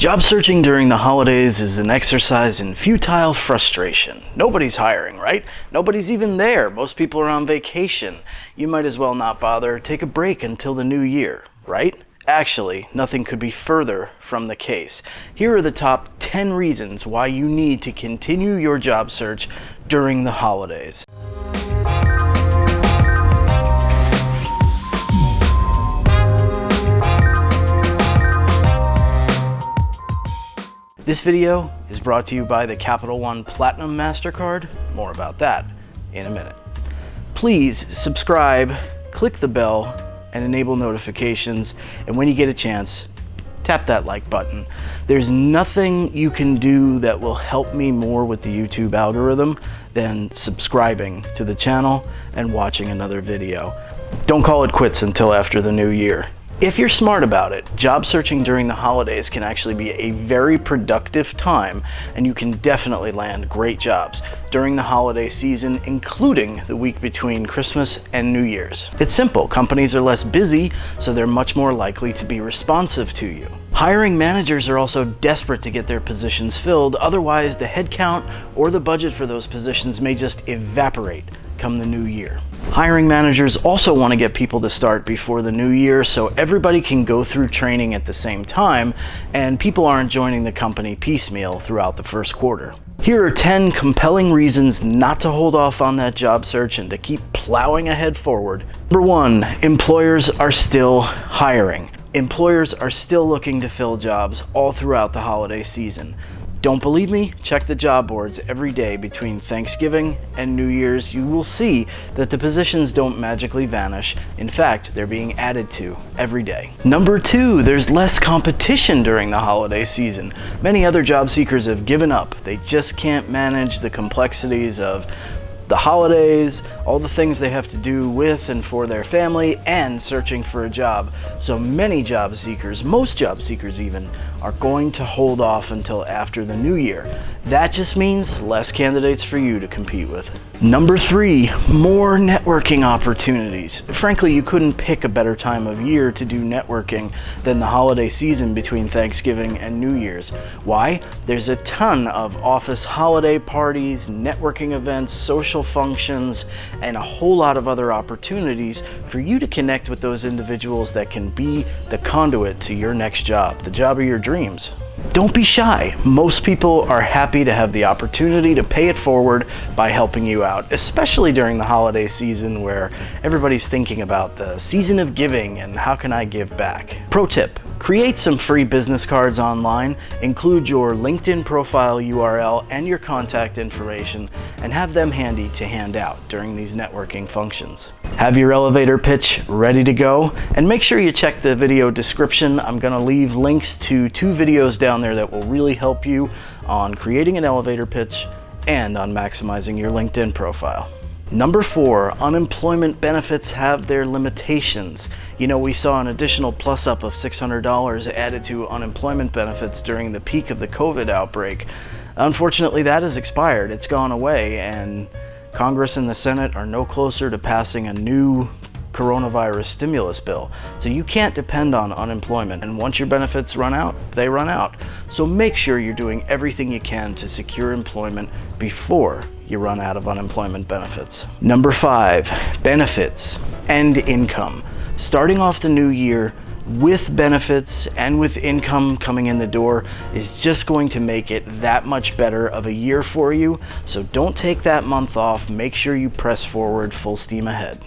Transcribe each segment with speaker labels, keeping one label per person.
Speaker 1: Job searching during the holidays is an exercise in futile frustration. Nobody's hiring, right? Nobody's even there. Most people are on vacation. You might as well not bother. Take a break until the new year, right? Actually, nothing could be further from the case. Here are the top 10 reasons why you need to continue your job search during the holidays. This video is brought to you by the Capital One Platinum MasterCard. More about that in a minute. Please subscribe, click the bell, and enable notifications. And when you get a chance, tap that like button. There's nothing you can do that will help me more with the YouTube algorithm than subscribing to the channel and watching another video. Don't call it quits until after the new year. If you're smart about it, job searching during the holidays can actually be a very productive time, and you can definitely land great jobs during the holiday season, including the week between Christmas and New Year's. It's simple. Companies are less busy, so they're much more likely to be responsive to you. Hiring managers are also desperate to get their positions filled, otherwise the headcount or the budget for those positions may just evaporate come the new year. Hiring managers also want to get people to start before the new year so everybody can go through training at the same time and people aren't joining the company piecemeal throughout the first quarter. Here are 10 compelling reasons not to hold off on that job search and to keep plowing ahead forward. Number 1, employers are still hiring. Employers are still looking to fill jobs all throughout the holiday season. Don't believe me? Check the job boards every day between Thanksgiving and New Year's. You will see that the positions don't magically vanish. In fact, they're being added to every day. Number 2, there's less competition during the holiday season. Many other job seekers have given up. They just can't manage the complexities of the holidays, all the things they have to do with and for their family, and searching for a job. So many job seekers, most job seekers even, are going to hold off until after the new year. That just means less candidates for you to compete with. Number 3, more networking opportunities. Frankly, you couldn't pick a better time of year to do networking than the holiday season between Thanksgiving and New Year's. Why? There's a ton of office holiday parties, networking events, social functions, and a whole lot of other opportunities for you to connect with those individuals that can be the conduit to your next job, the job of your dreams. Don't be shy. Most people are happy to have the opportunity to pay it forward by helping you out, especially during the holiday season where everybody's thinking about the season of giving and how can I give back. Pro tip, create some free business cards online, include your LinkedIn profile URL and your contact information, and have them handy to hand out during these networking functions. Have your elevator pitch ready to go, and make sure you check the video description. I'm going to leave links to 2 videos down there that will really help you on creating an elevator pitch and on maximizing your LinkedIn profile. Number 4, unemployment benefits have their limitations. You know, we saw an additional plus up of $600 added to unemployment benefits during the peak of the COVID outbreak. Unfortunately, that has expired. It's gone away, and Congress and the Senate are no closer to passing a new coronavirus stimulus bill. So you can't depend on unemployment, and once your benefits run out, they run out. So make sure you're doing everything you can to secure employment before you run out of unemployment benefits. Number 5, benefits and income. Starting off the new year with benefits and with income coming in the door is just going to make it that much better of a year for you. So don't take that month off. Make sure you press forward full steam ahead.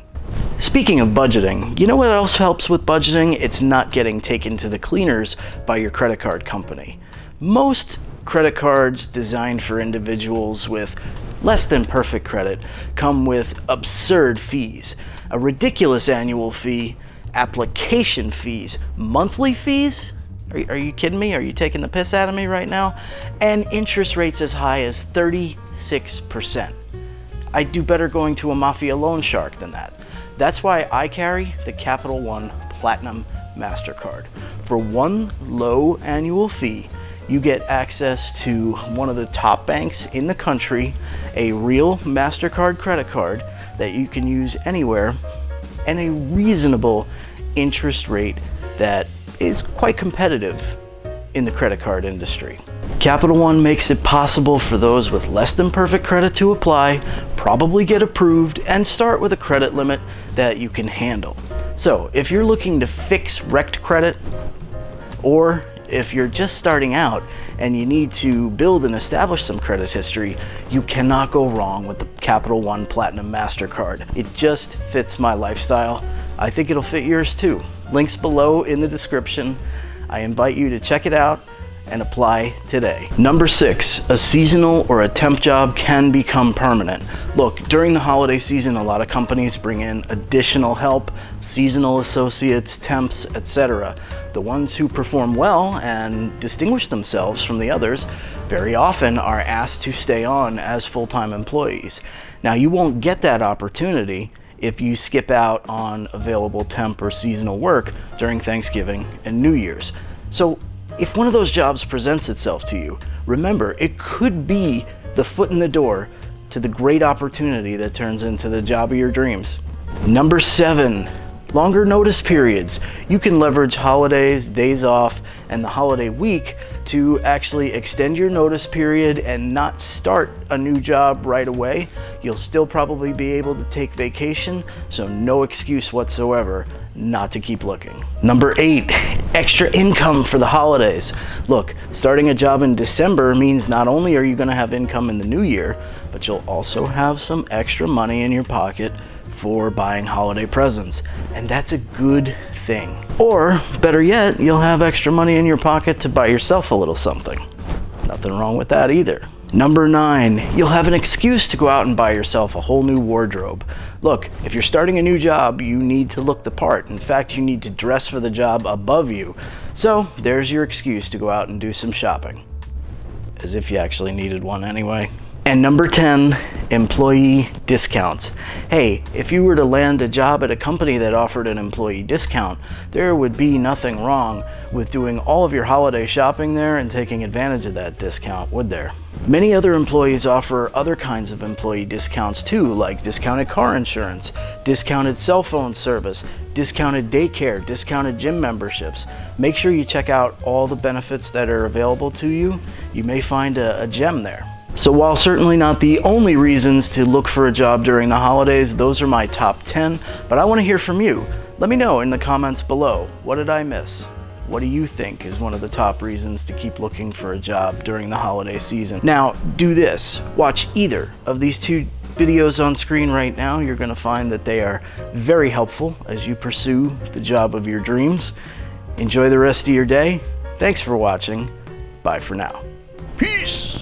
Speaker 1: Speaking of budgeting, you know what else helps with budgeting? It's not getting taken to the cleaners by your credit card company. Most credit cards designed for individuals with less than perfect credit come with absurd fees. A ridiculous annual fee, application fees, monthly fees? Are you kidding me? Are you taking the piss out of me right now? And interest rates as high as 36%. I'd do better going to a mafia loan shark than that. That's why I carry the Capital One Platinum MasterCard. For one low annual fee, you get access to one of the top banks in the country, a real MasterCard credit card that you can use anywhere, and a reasonable interest rate that is quite competitive in the credit card industry. Capital One makes it possible for those with less than perfect credit to apply, probably get approved, and start with a credit limit that you can handle. So if you're looking to fix wrecked credit, or if you're just starting out and you need to build and establish some credit history, you cannot go wrong with the Capital One Platinum MasterCard. It just fits my lifestyle. I think it'll fit yours too. Links below in the description. I invite you to check it out and apply today. Number 6, a seasonal or a temp job can become permanent. Look, during the holiday season, a lot of companies bring in additional help, seasonal associates, temps, etc. The ones who perform well and distinguish themselves from the others very often are asked to stay on as full-time employees. Now, you won't get that opportunity if you skip out on available temp or seasonal work during Thanksgiving and New Year's. So if one of those jobs presents itself to you, remember, it could be the foot in the door to the great opportunity that turns into the job of your dreams. Number 7, longer notice periods. You can leverage holidays, days off, and the holiday week to actually extend your notice period and not start a new job right away. You'll still probably be able to take vacation, so no excuse whatsoever not to keep looking. Number 8, extra income for the holidays. Look, starting a job in December means not only are you going to have income in the new year, but you'll also have some extra money in your pocket for buying holiday presents, and that's a good thing. Or better yet, you'll have extra money in your pocket to buy yourself a little something. Nothing wrong with that either. Number 9, you'll have an excuse to go out and buy yourself a whole new wardrobe. Look, if you're starting a new job, you need to look the part. In fact, you need to dress for the job above you. So there's your excuse to go out and do some shopping. As if you actually needed one anyway. And number 10, employee discounts. Hey, if you were to land a job at a company that offered an employee discount, there would be nothing wrong with doing all of your holiday shopping there and taking advantage of that discount, would there? Many other employees offer other kinds of employee discounts too, like discounted car insurance, discounted cell phone service, discounted daycare, discounted gym memberships. Make sure you check out all the benefits that are available to you. You may find a gem there. So while certainly not the only reasons to look for a job during the holidays, those are my top 10, but I want to hear from you. Let me know in the comments below. What did I miss? What do you think is one of the top reasons to keep looking for a job during the holiday season? Now, do this. Watch either of these 2 videos on screen right now. You're going to find that they are very helpful as you pursue the job of your dreams. Enjoy the rest of your day. Thanks for watching. Bye for now. Peace.